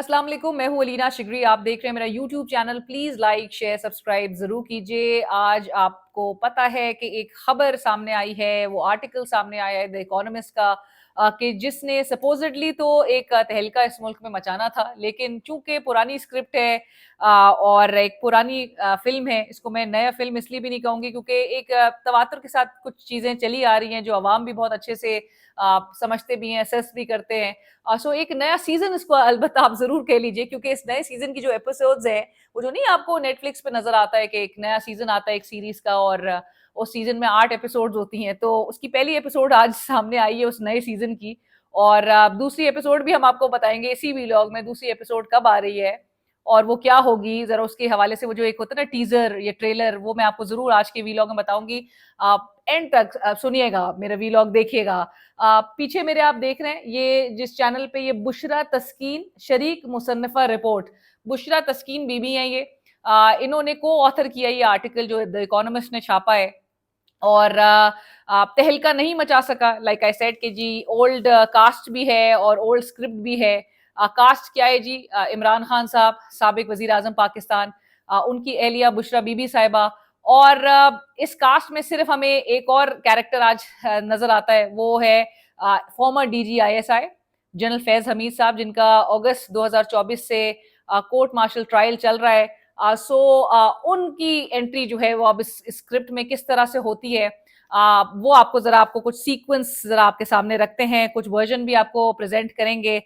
अस्सलाम वालेकुम, मैं हूँ अलीना शिगरी। आप देख रहे हैं मेरा YouTube channel. Please like share subscribe ज़रूर कीजिए। आज आपको पता है कि एक खबर सामने आई है, वो आर्टिकल सामने आया है द इकोनॉमिस्ट का, कि जिसने सपोजिटली तो एक तहलका इस मुल्क में मचाना था, लेकिन चूंकि पुरानी स्क्रिप्ट है और एक पुरानी फिल्म है, इसको मैं नया फिल्म इसलिए भी नहीं कहूँगी क्योंकि एक तवातुर के साथ कुछ चीज़ें चली आ रही हैं जो अवाम भी बहुत अच्छे से समझते भी हैं, असेस भी करते हैं। सो एक नया सीजन इसको अलबत्ता आप जरूर कह लीजिए, क्योंकि इस नए सीजन की जो एपिसोड्स है, वो जो नहीं आपको नेटफ्लिक्स पे नजर आता है कि एक नया सीजन आता है एक सीरीज का, और उस सीजन में 8 एपिसोड्स होती हैं, तो उसकी पहली एपिसोड आज सामने आई है उस नए सीजन की। और दूसरी एपिसोड भी हम आपको बताएंगे इसी वीलॉग में, दूसरी एपिसोड कब आ रही है और वो क्या होगी, जरा उसके हवाले से वो जो एक होता है ना टीजर या ट्रेलर, वो मैं आपको जरूर आज के वीलॉग में बताऊंगी। आप एंड तक सुनिएगा, मेरा वीलॉग देखिएगा। पीछे मेरे आप देख रहे हैं ये जिस चैनल पे, ये बुशरा तस्कीन शरीक मुसन्नफा रिपोर्ट, बुशरा तस्कीन बीबी हैं ये। इन्होंने को ऑथर किया ये आर्टिकल जो द इकोनॉमिस्ट ने छापा है, और तहलका नहीं मचा सका। लाइक आई सेड कि जी ओल्ड कास्ट भी है और ओल्ड स्क्रिप्ट भी है। कास्ट क्या है जी? इमरान खान साहब, साबिक वजीर आजम पाकिस्तान, उनकी एहलिया बुशरा बीबी साहिबा, और इस कास्ट में सिर्फ हमें एक और कैरेक्टर आज नजर आता है, वो है farmer DGISI general Faiz Hamid साहब, जिनका अगस्त 2024 से कोर्ट मार्शल ट्रायल चल रहा है। उनकी एंट्री जो है वो अब इस स्क्रिप्ट में किस तरह से होती है, वो आपको जरा, आपको कुछ सीक्वेंस जरा आपके सामने रखते हैं, कुछ वर्जन भी आपको प्रेजेंट करेंगे।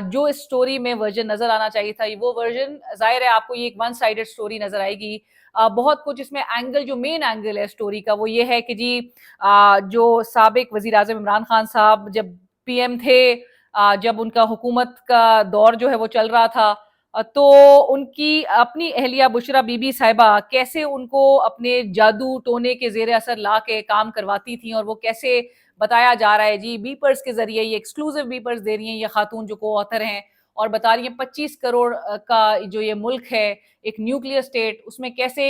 जो इस स्टोरी में वर्जन नजर आना चाहिए था, वो वर्जन जाहिर है आपको ये एक वन साइडेड स्टोरी नजर आएगी। बहुत कुछ इसमें एंगल, जो मेन एंगल है स्टोरी का, वो ये है कि जी जो साबिक वजीर आजम इमरान खान साहब जब PM थे, जब उनका हुकूमत का दौर जो है वो चल रहा था, तो उनकी अपनी अहलिया बुशरा बीबी साहिबा कैसे उनको अपने जादू टोने के जेर असर ला के काम करवाती थी, और वो कैसे बताया जा रहा है जी बीपर्स के जरिए, ये एक्सक्लूसिव बीपर्स दे रही हैं ये खातून जो को ऑथर हैं, और बता रही हैं 25 करोड़ का जो ये मुल्क है, एक न्यूक्लियर स्टेट, उसमें कैसे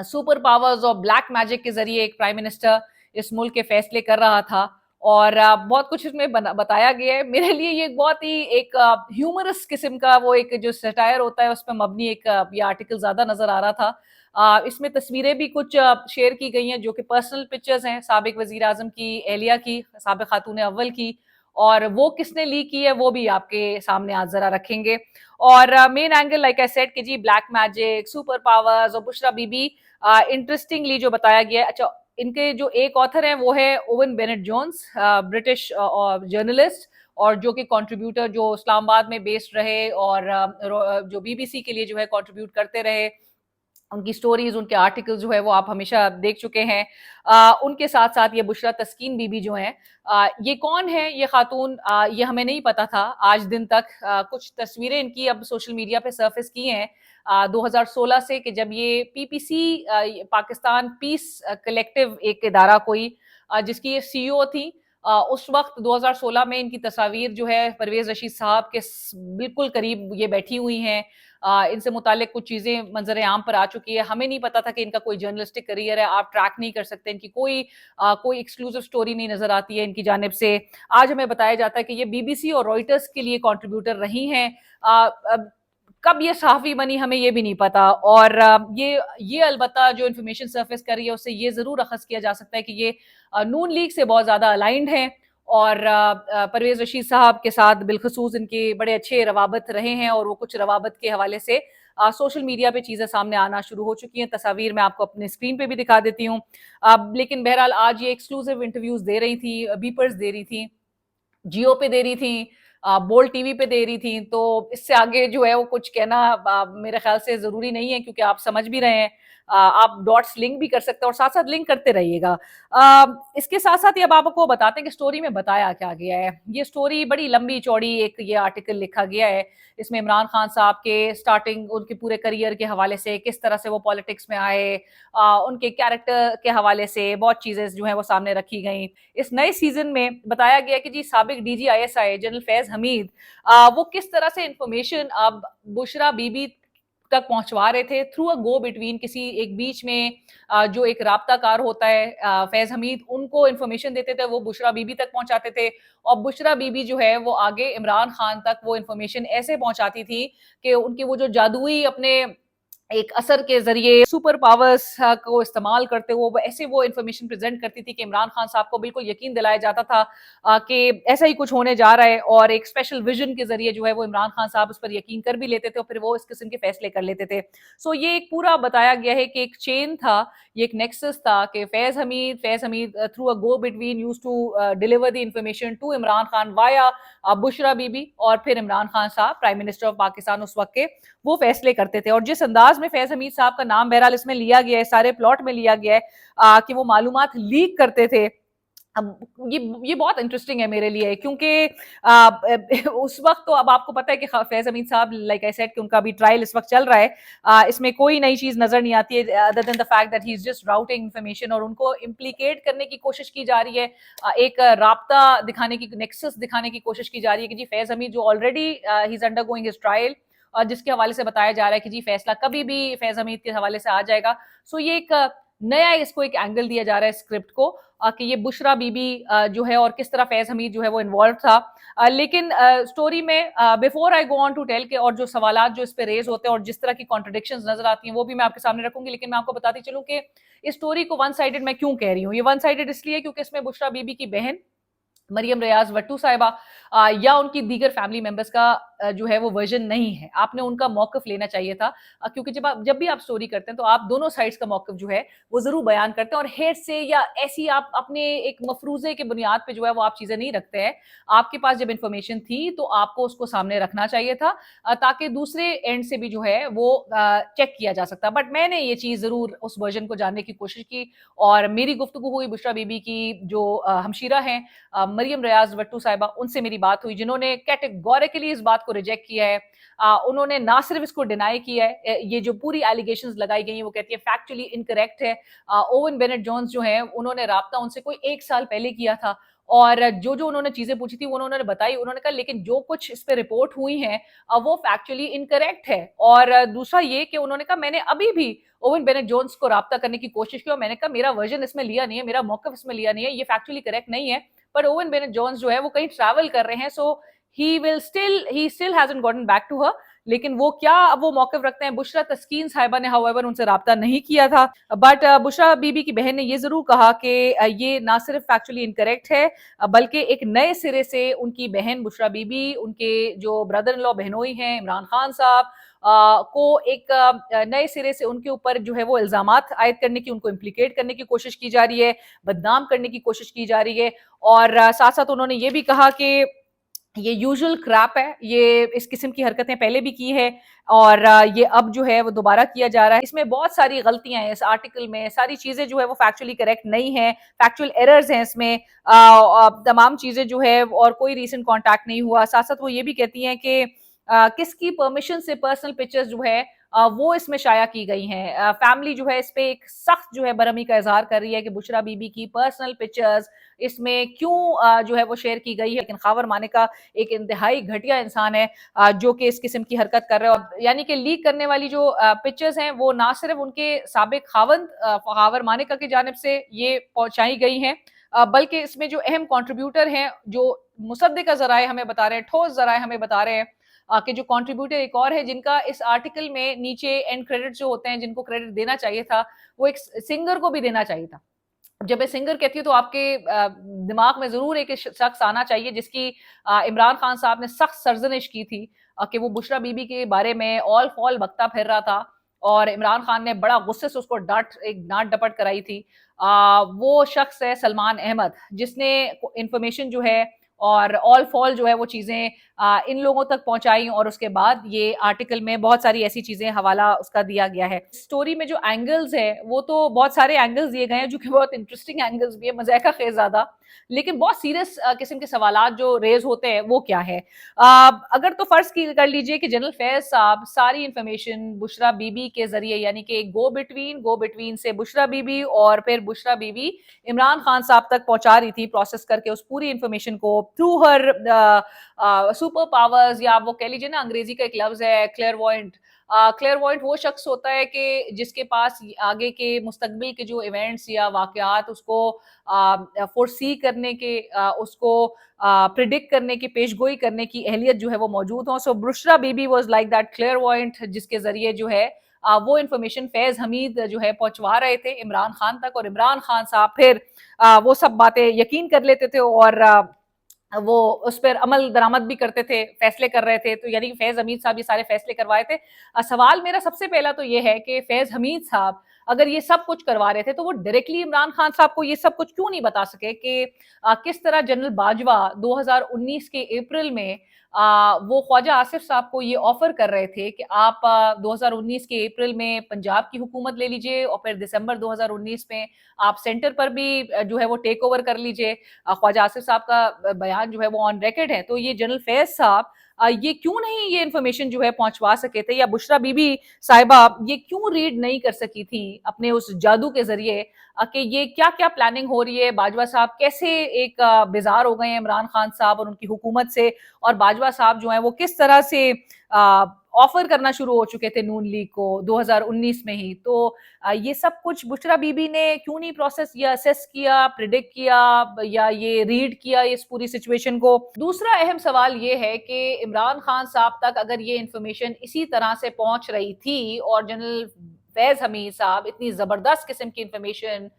सुपर पावर्स और ब्लैक मैजिक के जरिए एक प्राइम मिनिस्टर इस मुल्क के फैसले कर रहा था। और बहुत कुछ इसमें बताया गया है। मेरे लिए ये बहुत ही एक ह्यूमरस किस्म का, वो एक जो सटायर होता है उस पर मबनी एक ये आर्टिकल ज्यादा नजर आ रहा था। इसमें तस्वीरें भी कुछ शेयर की गई हैं जो कि पर्सनल पिक्चर्स हैं साबिक वजीर आजम की एहलिया की, साबिक खातून अव्वल की, और वो किसने लीक की है वो भी आपके सामने आज जरा रखेंगे। और main angle like I said कि जी ब्लैक मैजिक, सुपर पावर्स और बुशरा बीबी इंटरेस्टिंगली जो बताया गया है। अच्छा, इनके जो एक ऑथर हैं वो है Owen Bennett Jones, British journalist, और जो कि कंट्रीब्यूटर जो इस्लामाबाद में बेस्ड रहे, और जो BBC के लिए जो है कंट्रीब्यूट करते रहे। उनकी स्टोरीज, उनके आर्टिकल्स जो है वो आप हमेशा देख चुके हैं। उनके साथ साथ ये बुशरा तस्कीन बीबी जो हैं, ये कौन है ये खातून, ये हमें नहीं पता था आज दिन तक। कुछ तस्वीरें इनकी अब सोशल मीडिया पे सरफेस की हैं 2016 से, कि जब ये PPC पाकिस्तान पीस कलेक्टिव एक इदारा कोई, जिसकी ये CEO थी, उस वक्त 2016 में इनकी तस्वीर जो है परवेज रशीद साहब के बिल्कुल करीब ये बैठी हुई हैं। इनसे मुतालिक कुछ चीजें मंजर आम पर आ चुकी है। हमें नहीं पता था कि इनका कोई जर्नलिस्टिक करियर है, आप ट्रैक नहीं कर सकते, इनकी कोई एक्सक्लूसिव स्टोरी नहीं नजर आती है इनकी जानिब से। आज हमें बताया जाता है कि ये BBC और रॉयटर्स के लिए कंट्रीब्यूटर रही हैं। कब ये सहाफ़ी बनी हमें ये भी नहीं पता। और ये अलबत्ता जो इन्फॉर्मेशन सरफेस कर रही है उससे ये जरूर अखज़ किया जा सकता है कि ये नून लीग से बहुत ज्यादा अलाइंड हैं, और परवेज रशीद साहब के साथ बिलखसूस इनके बड़े अच्छे रवाबत रहे हैं, और वो कुछ रवाबत के हवाले से सोशल मीडिया पे चीजें सामने आना शुरू हो चुकी हैं। तस्वीर मैं आपको अपने स्क्रीन पे भी दिखा देती हूँ। लेकिन बहरहाल आज ये एक्सक्लूसिव इंटरव्यूज दे रही थी, बीपर्स दे रही थी, जियो पे दे रही थी, बोल्ड TV पे दे रही थी। तो इससे आगे जो है वो कुछ कहना मेरे ख्याल से जरूरी नहीं है, क्योंकि आप समझ भी रहे हैं। आप डॉट्स लिंक भी कर सकते हैं और साथ साथ लिंक करते रहिएगा। इसके साथ साथ ही अब आपको बताते हैं कि स्टोरी में बताया क्या गया है। ये स्टोरी बड़ी लंबी चौड़ी एक ये आर्टिकल लिखा गया है। इसमें इमरान खान साहब के स्टार्टिंग, उनके पूरे करियर के हवाले से, किस तरह से वो पॉलिटिक्स में आए, उनके कैरेक्टर के हवाले से बहुत चीजें जो है वो सामने रखी गई। इस नए सीजन में बताया गया कि जी साबिक DGISI जनरल फैज हमीद, वो किस तरह से इंफॉर्मेशन अब बुशरा बीबी तक पहुंचवा रहे थे थ्रू अ गो बिटवीन, किसी एक बीच में जो एक राब्ताकार होता है फैज हमीद, उनको इन्फॉर्मेशन देते थे, वो बुशरा बीबी तक पहुंचाते थे और बुशरा बीबी जो है वो आगे इमरान खान तक वो इन्फॉर्मेशन ऐसे पहुंचाती थी कि उनके वो जो जादुई अपने एक असर के जरिए सुपर पावर्स को इस्तेमाल करते हुए वो ऐसे वो इन्फॉर्मेशन प्रेजेंट करती थी कि इमरान खान साहब को बिल्कुल यकीन दिलाया जाता था कि ऐसा ही कुछ होने जा रहा है, और एक स्पेशल विजन के जरिए जो है वो इमरान खान साहब उस पर यकीन कर भी लेते थे और फिर वो इस किस्म के फैसले कर लेते थे। सो ये एक पूरा बताया गया है कि एक चेन था, ये एक नेक्सस था कि Faiz Hameed through a go between used to deliver the information to Imran Khan via Bushra Bibi, और फिर इमरान खान साहब प्राइम मिनिस्टर ऑफ पाकिस्तान उस वक्त के वो फैसले करते थे। और जिस अंदाज में फैज हमीद साहब का नाम बहरहाल इसमें लिया गया है, सारे प्लॉट में लिया गया है कि वो मालूमात लीक करते थे, अब ये बहुत इंटरेस्टिंग है मेरे लिए, क्योंकि उस वक्त तो अब आपको पता है कि फैज हमीद साहब, लाइक आई सेड, कि उनका भी ट्रायल इस वक्त चल रहा है। इसमें कोई नई चीज नजर नहीं आती है other than the fact that he is just routing information, और उनको इम्प्लीकेट करने की कोशिश की जा रही है, एक राब्ता दिखाने की, नेक्सस दिखाने की कोशिश की जा रही है कि जी फैज हमीद जो already he is under going his trial, और जिसके हवाले से बताया जा रहा है कि जी फैसला कभी भी फैज हमीद के हवाले से आ जाएगा। सो ये एक नया इसको एक एंगल दिया जा रहा है स्क्रिप्ट को कि ये बुशरा बीबी जो है और किस तरह फैज हमीद जो है वो इन्वॉल्व था। लेकिन स्टोरी में before I go on to tell के, और जो सवालात जो इस पे रेज होते हैं और जिस तरह की कॉन्ट्रडिक्शंस नजर आती हैं वो भी मैं आपके सामने रखूंगी, लेकिन मैं आपको बताती चलूं कि इस स्टोरी को वन साइडेड मैं क्यों कह रही हूँ। ये वन साइडेड इसलिए क्योंकि इसमें बुशरा बीबी की बहन मरियम रियाज भट्टू साहिबा या उनकी दीगर फैमिली मेंबर्स का जो है वो वर्जन नहीं है। आपने उनका मौकफ लेना चाहिए था, क्योंकि जब भी आप स्टोरी करते हैं तो आप दोनों साइड्स का मौकफ जो है वो जरूर बयान करते हैं, और हेड से या ऐसी आप अपने एक मफरूजे के बुनियाद पे जो है वो आप चीजें नहीं रखते हैं। आपके पास जब इंफॉर्मेशन थी तो आपको उसको सामने रखना चाहिए था, ताकि दूसरे एंड से भी जो है वो चेक किया जा सकता। बट मैंने ये चीज जरूर उस वर्जन को जानने की कोशिश की, और मेरी गुफ्तगू हुई बुशरा बीबी की जो हमशीरा हैं मरियम रियाज भट्टू साहिबा, उनसे मेरी बात हुई, जिन्होंने कैटेगोरिकली इस बात को रिजेक्ट किया है। उन्होंने ना सिर्फ इसको डिनाई किया है, ये जो पूरी एलिगेशंस लगाई गई हैं वो कहती है फैक्चुअली इनकरेक्ट है। ओवन बेनेट जोन्स जो है उन्होंने राब्ता उनसे कोई 1 साल पहले किया था, और जो जो उन्होंने चीजें पूछी थी वो उन्होंने बताई। उन्होंने कहा लेकिन जो कुछ इस पे रिपोर्ट हुई है वो फैक्चुअली इनकरेक्ट है। और दूसरा ये कि उन्होंने कहा मैंने अभी भी ओवन बेनेट जोन्स को राब्ता करने की कोशिश की, और मैंने कहा मेरा वर्जन इसमें लिया नहीं है, मेरा मौकफ इसमें लिया नहीं है, ये फैक्चुअली करेक्ट नहीं है। पर ओवन बेनेट जोन्स जो है वो कहीं ट्रैवल कर रहे हैं, so he still hasn't gotten back to her. लेकिन वो क्या अब वो मौकफ रखते हैं। बुशरा तस्कीन साहिबा ने हाउएवर उनसे राब्ता नहीं किया था, बट बुशरा बीबी की बहन ने ये जरूर कहा कि ये ना सिर्फ फैक्चुअली इनकरेक्ट है, बल्कि एक नए सिरे से उनकी बहन बुशरा बीबी, उनके जो ब्रदर इन लॉ बहनोई हैं इमरान खान साहब को एक नए सिरे से उनके ऊपर जो है वो इल्जामात आयद करने की, उनको इम्प्लीकेट करने की कोशिश की जा रही है, बदनाम करने की कोशिश की जा रही है। और साथ साथ उन्होंने ये भी कहा कि ये यूजुअल क्रैप है, ये इस किस्म की हरकतें पहले भी की है, और ये अब जो है वो दोबारा किया जा रहा है। इसमें बहुत सारी गलतियां हैं इस आर्टिकल में, सारी चीजें जो है वो फैक्चुअली करेक्ट नहीं है, फैक्चुअल एरर्स हैं इसमें, तमाम चीजें जो है, और कोई रीसेंट कॉन्टैक्ट नहीं हुआ। साथ साथ वो ये भी कहती हैं कि किसकी परमिशन से पर्सनल पिक्चर्स जो है वो इसमें शाया की गई हैं। फैमिली जो है इस पे एक सख्त जो है बरहमी का इजहार कर रही है कि बुशरा बीबी की पर्सनल पिक्चर्स इसमें क्यों जो है वो शेयर की गई है। लेकिन खावर माने का एक इंतहाई घटिया इंसान है जो कि इस किस्म की हरकत कर रहा है, और यानी कि लीक करने वाली जो पिक्चर्स हैं वो ना सिर्फ उनके साबिक खावंद खावर मानेका की जानिब से ये पहुंचाई गई हैं, बल्कि इसमें जो अहम कंट्रीब्यूटर हैं, जो मुसद्दिका जराए हमें बता रहे हैं, ठोस जराए हमें बता रहे हैं कि जो कंट्रीब्यूटर एक और है जिनका इस आर्टिकल में नीचे एंड क्रेडिट जो होते हैं, जिनको क्रेडिट देना चाहिए था, वो एक सिंगर को भी देना चाहिए था। जब मैं सिंगर कहती हूँ तो आपके दिमाग में जरूर एक शख्स आना चाहिए जिसकी इमरान खान साहब ने सख्त सरजनिश की थी कि वो बुशरा बीबी के बारे में ऑल फॉल बकता फिर रहा था, और इमरान खान ने बड़ा गुस्से से उसको डांट डपट कराई थी। वो शख्स है सलमान अहमद, जिसने इंफॉर्मेशन जो है और ऑल फॉल जो है वो चीजें इन लोगों तक पहुंचाई, और उसके बाद ये आर्टिकल में बहुत सारी ऐसी चीजें हवाला उसका दिया गया है। स्टोरी में जो एंगल्स है वो तो बहुत सारे एंगल्स दिए गए हैं जो कि बहुत इंटरेस्टिंग एंगल्स भी है, मज़ाक़ खेज़ ज्यादा, लेकिन बहुत सीरियस किस्म के सवालात जो रेज होते हैं वो क्या है। अगर तो फर्ज कर लीजिए कि जनरल फैज साहब सारी इंफॉर्मेशन बुशरा बीबी के जरिए, यानी कि गो बिटवीन से बुशरा बीबी और फिर बुशरा बीबी इमरान खान साहब तक पहुंचा रही थी, प्रोसेस करके उस पूरी इंफॉर्मेशन को थ्रू हर सुपर पावर्स, या आप वो कह लीजिए ना, अंग्रेजी का एक लफ्ज है क्लेयरवॉयंट। क्लेयरवॉयंट वो शख्स होता है कि जिसके पास आगे के मुस्तकबिल के जो इवेंट्स या वाकयात उसको फोरसी करने के, उसको प्रिडिक्ट करने की, पेशगोई करने की अहलियत जो है वो मौजूद हो। सो Bushra Bibi was like that क्लेयरवॉयंट, जिसके जरिए जो है वो इंफॉर्मेशन फैज हमीद जो है पहुंचवा रहे थे इमरान खान तक, और इमरान खान साहब फिर वो सब बातें यकीन कर लेते थे और वो उस पर अमल दरामद भी करते थे, फैसले कर रहे थे। तो यानी कि फैज हमीद साहब ये सारे फैसले करवाए थे। सवाल मेरा सबसे पहला तो ये है कि फैज हमीद साहब अगर ये सब कुछ करवा रहे थे तो वो डायरेक्टली इमरान खान साहब को ये सब कुछ क्यों नहीं बता सके कि किस तरह जनरल बाजवा 2019 के अप्रैल में वो ख्वाजा आसिफ साहब को ये ऑफर कर रहे थे कि आप 2019 के अप्रैल में पंजाब की हुकूमत ले लीजिए और फिर दिसंबर 2019 में आप सेंटर पर भी जो है वो टेक ओवर कर लीजिए। ख्वाजा आसिफ साहब का बयान जो है वो ऑन रिकॉर्ड है। तो ये जनरल फैज साहब ये क्यों नहीं ये इन्फॉर्मेशन जो है पहुंचवा सके थे, या बुशरा बीबी साहिबा ये क्यों रीड नहीं कर सकी थी अपने उस जादू के जरिए कि ये क्या क्या प्लानिंग हो रही है, बाजवा साहब कैसे एक बेजार हो गए हैं इमरान खान साहब और उनकी हुकूमत से, और बाजवा साहब जो है वो किस तरह से ऑफर करना शुरू हो चुके थे नून लीग को 2019 में ही। तो ये सब कुछ बुशरा बीबी ने क्यों नहीं प्रोसेस या असेस किया, प्रिडिक्ट किया, या ये रीड किया इस पूरी सिचुएशन को। दूसरा अहम सवाल ये है कि इमरान खान साहब तक अगर ये इंफॉर्मेशन इसी तरह से पहुंच रही थी और जनरल फैज हमीद साहब इतनी जबरदस्त किस्म की इंफॉर्मेशन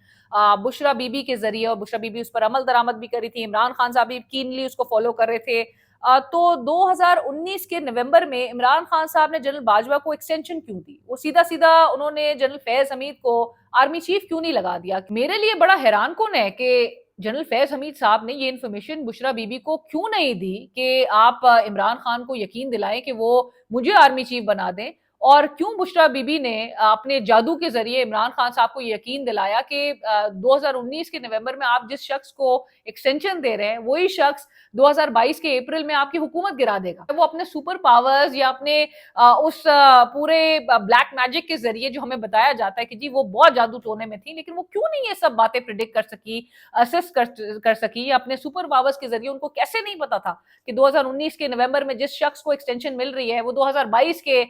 बुशरा बीबी के जरिए, और बुशरा बीबी उस पर अमल दरामद भी करी थी, इमरान खान साहब भी कीनली उसको फॉलो कर रहे थे, तो 2019 के नवंबर में इमरान खान साहब ने जनरल बाजवा को एक्सटेंशन क्यों दी? वो सीधा सीधा उन्होंने जनरल फैज हमीद को आर्मी चीफ क्यों नहीं लगा दिया? मेरे लिए बड़ा हैरान कौन है कि जनरल फैज हमीद साहब ने ये इन्फॉर्मेशन बुशरा बीबी को क्यों नहीं दी कि आप इमरान खान को यकीन दिलाएं कि वो मुझे आर्मी चीफ बना दें, और क्यों बुशरा बीबी ने अपने जादू के जरिए इमरान खान साहब को यकीन दिलाया कि 2019 के नवंबर में आप जिस शख्स को एक्सटेंशन दे रहे हैं वही शख्स 2022 के अप्रैल में आपकी हुकूमत गिरा देगा। वो अपने सुपर पावर्स या अपने उस पूरे ब्लैक मैजिक के जरिए जो हमें बताया जाता है कि जी वो बहुत जादू टोने में थी, लेकिन वो क्यों नहीं ये सब बातें प्रिडिक्ट कर सकी, असेस कर सकी, या अपने सुपर पावर्स के जरिए उनको कैसे नहीं पता था कि 2019 के नवंबर में जिस शख्स को एक्सटेंशन मिल रही है वो 2022 के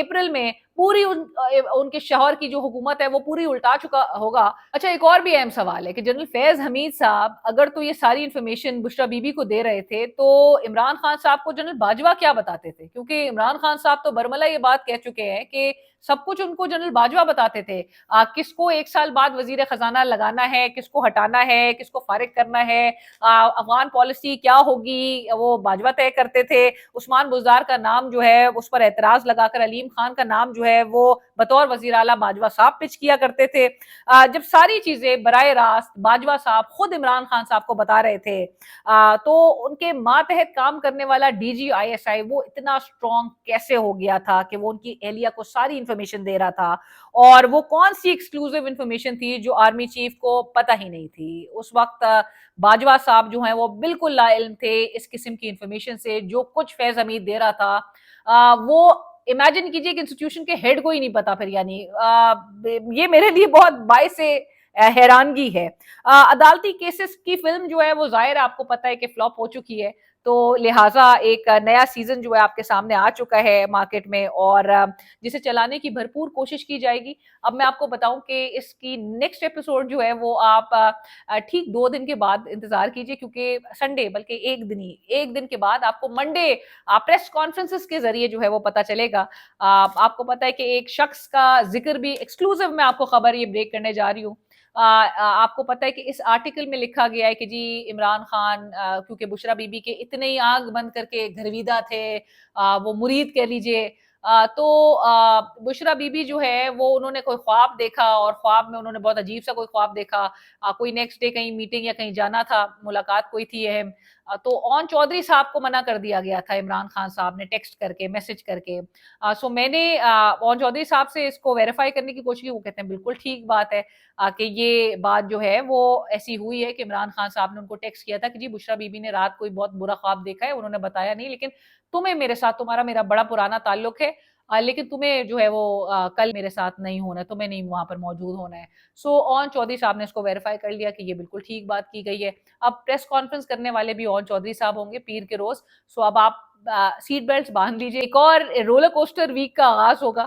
अप्रैल में पूरी उनके शौहर की जो हुकूमत है वो पूरी उल्टा चुका होगा। अच्छा, एक और भी अहम सवाल है कि जनरल फैज हमीद साहब अगर तो ये सारी इंफॉर्मेशन बुशरा बीबी को दे रहे थे तो इमरान खान साहब को जनरल बाजवा क्या बताते थे? क्योंकि इमरान खान साहब तो बरमला ये बात कह चुके हैं कि सब कुछ उनको जनरल बाजवा बताते थे। किसको 1 साल बाद वजीर खजाना लगाना है, किसको हटाना है, किसको फारिग करना है, अफगान पॉलिसी क्या होगी, वो बाजवा तय करते थे। उस्मान बुज़दार का नाम जो है उस पर एतराज लगाकर अलीम खान का नाम जो है वो बतौर वजीर आला बाजवा साहब पिच किया करते थे। जब सारी चीजें बराए रास्त बाजवा साहब खुद इमरान खान साहब को बता रहे थे, तो उनके मातहत काम करने वाला DGISI वो इतना स्ट्रॉन्ग कैसे हो गया था कि वो उनकी एहलिया को सारी इंफॉर्मेशन दे रहा था, और वो कौन सी एक्सक्लूसिव इंफॉर्मेशन थी जो आर्मी चीफ को पता ही नहीं थी उस वक्त। बाजवा साहब जो हैं वो बिल्कुल लाइल्म थे इस किस्म की इंफॉर्मेशन से। जो कुछ फैज हमीद दे रहा था वो इमेजिन कीजिए कि इंस्टीट्यूशन के हेड को ही नहीं पता। फिर यानी ये मेरे लिए बहुत बाइस से हैरानगी है। अदालती केसेस की फिल्म जो है वो जाहिर है आपको पता है कि फ्लॉप हो चुकी है, तो लिहाजा एक नया सीजन जो है आपके सामने आ चुका है मार्केट में, और जिसे चलाने की भरपूर कोशिश की जाएगी। अब मैं आपको बताऊं कि इसकी नेक्स्ट एपिसोड जो है वो आप ठीक 2 दिन के बाद इंतजार कीजिए, क्योंकि संडे बल्कि एक दिन के बाद आपको मंडे प्रेस कॉन्फ्रेंसेस के जरिए जो है वो पता चलेगा। आपको पता है कि एक शख्स का जिक्र भी एक्सक्लूसिव मैं आपको खबर ये ब्रेक करने जा रही हूँ। आपको पता है कि इस आर्टिकल में लिखा गया है कि जी इमरान खान क्योंकि बुशरा बीबी के इतने ही आग बंद करके घरवीदा थे, वो मुरीद कह लीजिए, तो बुशरा बीबी जो है वो उन्होंने कोई ख्वाब देखा, और ख्वाब में उन्होंने बहुत अजीब सा कोई ख्वाब देखा। कोई नेक्स्ट डे कहीं मीटिंग या कहीं जाना था, मुलाकात कोई थी अहम, तो ओन चौधरी साहब को मना कर दिया गया था इमरान खान साहब ने टेक्स्ट करके, मैसेज करके। सो मैंने ओन चौधरी साहब से इसको वेरीफाई करने की कोशिश की। वो कहते हैं बिल्कुल ठीक बात है कि ये बात जो है वो ऐसी हुई है कि इमरान खान साहब ने उनको टेक्स्ट किया था कि जी बुशरा बीबी ने रात कोई बहुत बुरा ख्वाब देखा है। उन्होंने बताया नहीं, लेकिन तुम्हें मेरे साथ तुम्हारा मेरा बड़ा पुराना ताल्लुक है, लेकिन तुम्हें जो है वो कल मेरे साथ नहीं होना है, तुम्हें नहीं वहां पर मौजूद होना है। सो ऑन चौधरी साहब ने इसको वेरीफाई कर लिया कि ये बिल्कुल ठीक बात की गई है। अब प्रेस कॉन्फ्रेंस करने वाले भी ऑन चौधरी साहब होंगे पीर के रोज। सो अब आप सीट बेल्ट बांध लीजिए, एक और रोलर कोस्टर वीक का आगाज होगा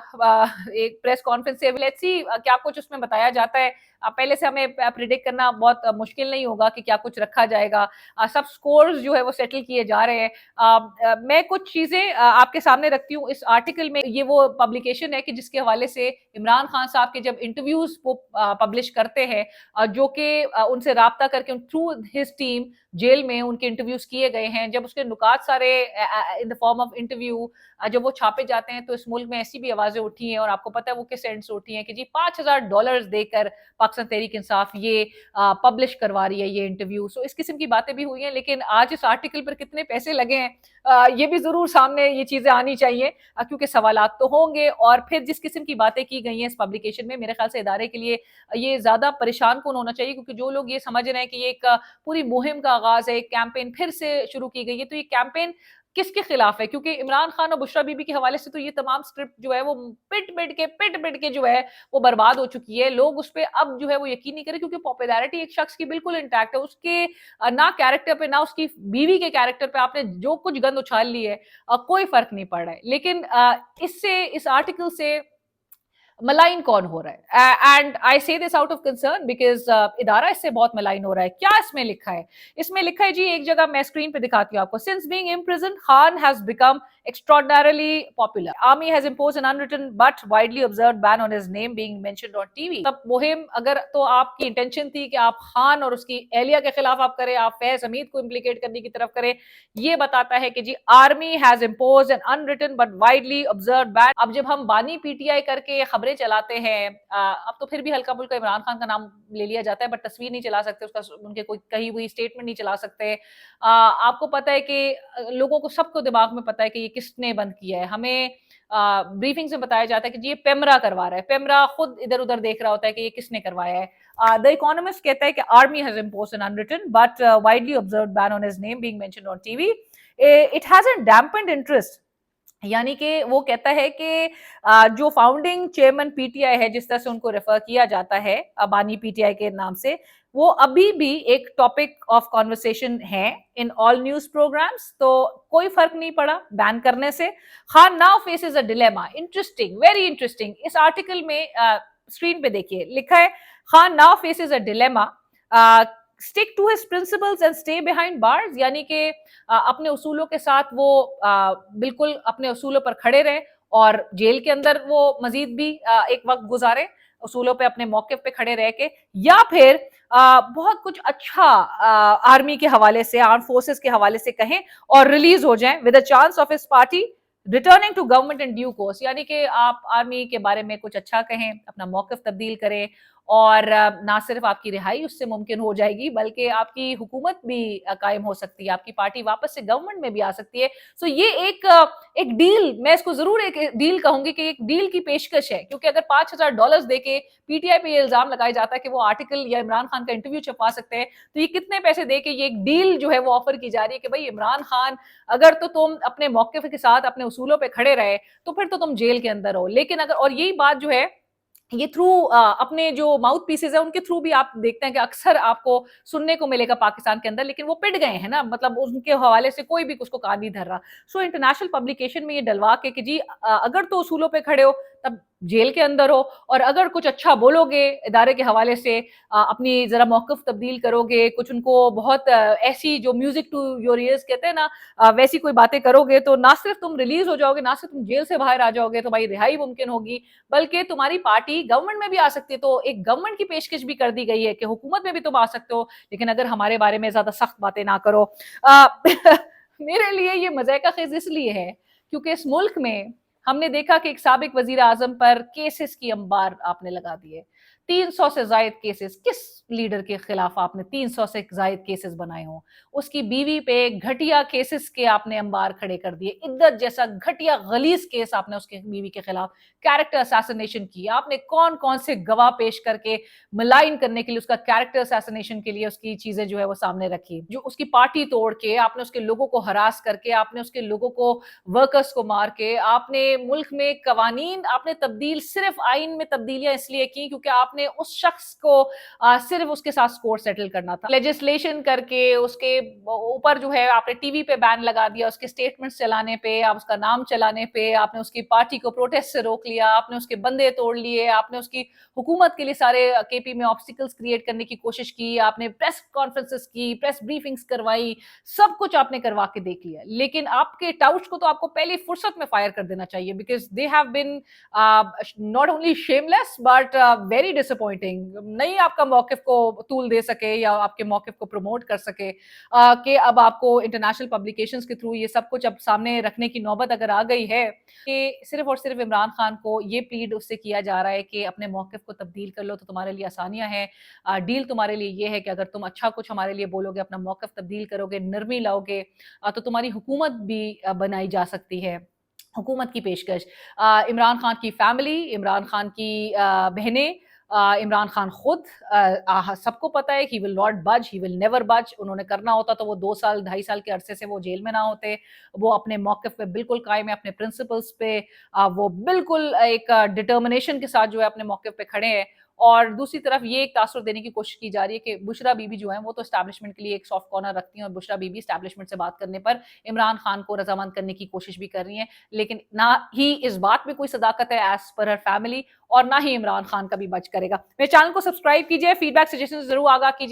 एक प्रेस कॉन्फ्रेंस से। लेट्स सी क्या कुछ उसमें बताया जाता है। पहले से हमें प्रिडिक्ट करना बहुत मुश्किल नहीं होगा कि क्या कुछ रखा जाएगा। सब स्कोर्स जो है वो सेटल किए जा रहे हैं। मैं कुछ चीजें आपके सामने रखती हूँ इस आर्टिकल में। ये वो पब्लिकेशन है कि जिसके हवाले से इमरान खान साहब के जब इंटरव्यूज वो पब्लिश करते हैं, जो कि उनसे राब्ता करके थ्रू हिज टीम जेल में उनके इंटरव्यूज किए गए हैं, जब उसके नुकात सारे in the form of interview जब वो छापे जाते हैं, तो इस मुल्क में ऐसी भी आवाजें उठी हैं, और आपको पता है वो किस एंड से उठी हैं कि जी $5,000 देकर पाकिस्तान तहरीक इंसाफ ये पब्लिश करवा रही है ये इंटरव्यू। सो इस किस्म की बातें भी हुई हैं, लेकिन आज इस आर्टिकल पर कितने पैसे लगे हैं ये भी जरूर सामने ये चीजें आनी चाहिए, क्योंकि सवालात तो होंगे। और फिर जिस किस्म की बातें की गई हैं इस पब्लिकेशन में, मेरे ख्याल से इदारे के लिए ये ज्यादा परेशान कौन होना चाहिए, क्योंकि जो लोग ये समझ रहे हैं कि ये एक पूरी मुहिम का आगाज है, एक कैंपेन फिर से शुरू की गई है, तो ये कैंपेन किसके खिलाफ है? क्योंकि इमरान खान और बुशरा बीबी के हवाले से तो ये तमाम स्क्रिप्ट जो है वो पिट पिट के जो है वो बर्बाद हो चुकी है। लोग उस पर अब जो है वो यकीन नहीं करें, क्योंकि पॉपुलैरिटी एक शख्स की बिल्कुल इंटैक्ट है, उसके ना कैरेक्टर पे ना उसकी बीवी के कैरेक्टर पे आपने जो कुछ गंद उछाल ली है कोई फर्क नहीं पड़ रहा है। लेकिन इससे इस आर्टिकल से मलाइन कौन हो रहा है? एंड आई से this out of concern because इदारा इससे बहुत मलाइन हो रहा है। क्या इसमें लिखा है? इसमें लिखा है जी, एक जगह मैं स्क्रीन पे दिखाती हूँ आपको। Since being imprison, Khan has become extraordinarily popular. Army has imposed an unwritten but widely observed ban on his name being mentioned on TV. तब मुहिम अगर तो आपकी इंटेंशन थी कि आप खान और उसकी एहलिया के खिलाफ आप करें, आप फैज हमीद को इम्प्लीकेट करने की तरफ करें, ये बताता है कि जी army has imposed an unwritten but widely observed ban. अब जब हम बानी पीटीआई करके खबरें चलाते हैं, अब तो फिर भी हल्का फुल्का इमरान खान का नाम ले लिया जाता है, बट तस्वीर नहीं चला सकते, उसका उनके कोई कही हुई स्टेटमेंट नहीं चला सकते। आपको पता है कि लोगों को सबको दिमाग में पता है कि ये किसने बंद किया है। हमें ब्रीफिंग से बताया जाता है कि जी ये पेमरा करवा रहा है, पेमरा खुद इधर उधर देख रहा होता है कि ये किसने करवाया है। द इकोनॉमिस्ट कहता है कि army has imposed an unwritten but widely observed ban on his name being mentioned on TV. It hasn't dampened interest, यानी कि वो कहता है कि जो फाउंडिंग चेयरमैन पीटीआई है, जिस तरह से उनको रेफर किया जाता है अबानी पीटीआई के नाम से, वो अभी भी एक टॉपिक ऑफ कॉन्वर्सेशन है इन ऑल न्यूज प्रोग्राम्स। तो कोई फर्क नहीं पड़ा बैन करने से। Khan now faces a dilemma. Interesting, very interesting. इस आर्टिकल में स्क्रीन पे देखिए लिखा है, Khan now faces a dilemma, stick to his principles and stay behind bars, यानी कि अपने उसूलों के साथ वो बिल्कुल अपने उसूलों पर खड़े रहे और जेल के अंदर वो मजीद भी एक वक्त गुजारे उसूलों पे अपने मौकिफ पे खड़े रह के, या फिर बहुत कुछ अच्छा आर्मी के हवाले से, आर्म फोर्सेस के हवाले से कहें और रिलीज हो जाएं with a chance of his party returning to government in due course. यानी कि आप आर्मी के बारे में कुछ अच्छा कहें, अपना मौकिफ तब्दील करें, और ना सिर्फ आपकी रिहाई उससे मुमकिन हो जाएगी, बल्कि आपकी हुकूमत भी कायम हो सकती है, आपकी पार्टी वापस से गवर्नमेंट में भी आ सकती है। सो ये एक डील, मैं इसको जरूर एक डील कहूंगी कि एक डील की पेशकश है, क्योंकि अगर $5,000 देके पीटीआई पे ये इल्जाम लगाया जाता है कि वो आर्टिकल या इमरान खान का इंटरव्यू छपवा सकते हैं, तो ये कितने पैसे देके ये एक डील जो है वो ऑफर की जा रही है कि भाई इमरान खान, अगर तो तुम अपने मौके के साथ अपने उसूलों पे खड़े रहे तो फिर तो तुम जेल के अंदर हो, लेकिन अगर, और यही बात जो है ये थ्रू अपने जो माउथ पीसेज है उनके थ्रू भी आप देखते हैं कि अक्सर आपको सुनने को मिलेगा पाकिस्तान के अंदर, लेकिन वो पिट गए हैं ना, मतलब उनके हवाले से कोई भी उसको कान नहीं धर रहा। सो इंटरनेशनल पब्लिकेशन में ये डलवा के कि जी अगर तो उसूलों पे खड़े हो तब जेल के अंदर हो, और अगर कुछ अच्छा बोलोगे इदारे के हवाले से, अपनी जरा मौकफ तब्दील करोगे, कुछ उनको बहुत ऐसी जो म्यूजिक टू योर ईयर्स कहते हैं ना, वैसी कोई बातें करोगे, तो ना सिर्फ तुम रिलीज हो जाओगे, ना सिर्फ तुम जेल से बाहर आ जाओगे तो भाई रिहाई मुमकिन होगी, बल्कि तुम्हारी पार्टी गवर्नमेंट में भी आ सकती है। तो एक गवर्नमेंट की पेशकश भी कर दी गई है कि हुकूमत में भी तुम आ सकते हो, लेकिन अगर हमारे बारे में ज्यादा सख्त बातें ना करो। मेरे लिए ये मज़ाक़ खेज़ इसलिए है क्योंकि इस मुल्क में हमने देखा कि एक साबिक वजीर आजम पर केसेस की अंबार आपने लगा दिए। 300 से जायद केसेस, किस लीडर के खिलाफ आपने 300 से जायद केसेस बनाए हों? उसकी बीवी पे घटिया केसेस के आपने अंबार खड़े कर दिए। इद्दत जैसा घटिया गलीज केस आपने उसके बीवी के खिलाफ, कैरेक्टर असैसिनेशन किया आपने, कौन कौन से गवाह पेश करके मलाइन करने के लिए, उसका कैरेक्टर असैसिनेशन के लिए उसकी चीजें जो है वो सामने रखी। जो उसकी पार्टी तोड़ के आपने उसके लोगों को हरास करके, आपने उसके लोगों को, वर्कर्स को मार के, आपने ملک میں قوانین آپ نے تبدیل، صرف آئین میں تبدیلیاں اس لیے کی کیونکہ آپ نے اس شخص کو صرف اس کے ساتھ سکور سیٹل کرنا تھا، لیجسلیشن کر کے اس کے اوپر جو ہے آپ نے ٹی وی پہ بین لگا دیا، اس کے سٹیٹمنٹس چلانے پہ، آپ اس کا نام چلانے پہ، آپ نے اس کی پارٹی کو پروٹیسٹ سے روک لیا، آپ نے اس کے بندے توڑ لیے، آپ نے اس کی حکومت کے لیے سارے کے پی میں آبسٹیکلز کریٹ کرنے کی کوشش کی، آپ نے پریس کانفرنسز کی، پریس بریفنگز کروائی، سب کچھ آپ نے کروا کے دیکھ لیا، لیکن آپ کے ٹاؤچ کو تو آپ کو پہلی فرصت میں فائر کر دینا چاہیے because they have been not only shameless but very disappointing. نہیں آپ کا موقف کو طول دے سکے یا آپ کے موقف کو پروموٹ کر سکے کہ اب آپ کو انٹرنیشنل پبلیکیشنز کے تھرو یہ سب کچھ اب سامنے رکھنے کی نوبت اگر آ گئی ہے کہ صرف اور صرف عمران خان کو یہ پلیڈ اس سے کیا جا رہا ہے کہ اپنے موقف کو تبدیل کر لو تو تمہارے لیے آسانیاں ہیں. ڈیل تمہارے لیے یہ ہے کہ اگر تم اچھا کچھ ہمارے لیے بولو گے، اپنا موقف تبدیل کرو گے، نرمی لاؤ گے تو تمہاری حکومت بھی بنائی جا سکتی ہے. حکومت کی پیشکش عمران خان کی فیملی، عمران خان کی بہنیں، عمران خان خود، سب کو پتا ہے ہی ول ناٹ بج، ہی ول نیور بج. انہوں نے کرنا ہوتا تو وہ 2 سال 2.5 سال کے عرصے سے وہ جیل میں نہ ہوتے. وہ اپنے موقف پہ بالکل قائم ہے، اپنے پرنسپلز پہ وہ بالکل ایک ڈٹرمنیشن کے ساتھ جو ہے اپنے موقف پہ کھڑے ہیں. اور دوسری طرف یہ ایک تاثر دینے کی کوشش کی جا رہی ہے کہ بشرا بی بی جو ہیں وہ تو اسٹیبلشمنٹ کے لیے ایک سافٹ کارنر رکھتی ہیں اور بشرا بی بی اسٹیبلشمنٹ سے بات کرنے پر عمران خان کو رضامند کرنے کی کوشش بھی کر رہی ہیں، لیکن نہ ہی اس بات میں کوئی صداقت ہے ایز پر ہر فیملی اور نہ ہی عمران خان کا بھی بچ کرے گا. میرے چینل کو سبسکرائب کیجئے، فیڈ بیک سجیشن ضرور آگاہ کیجئے.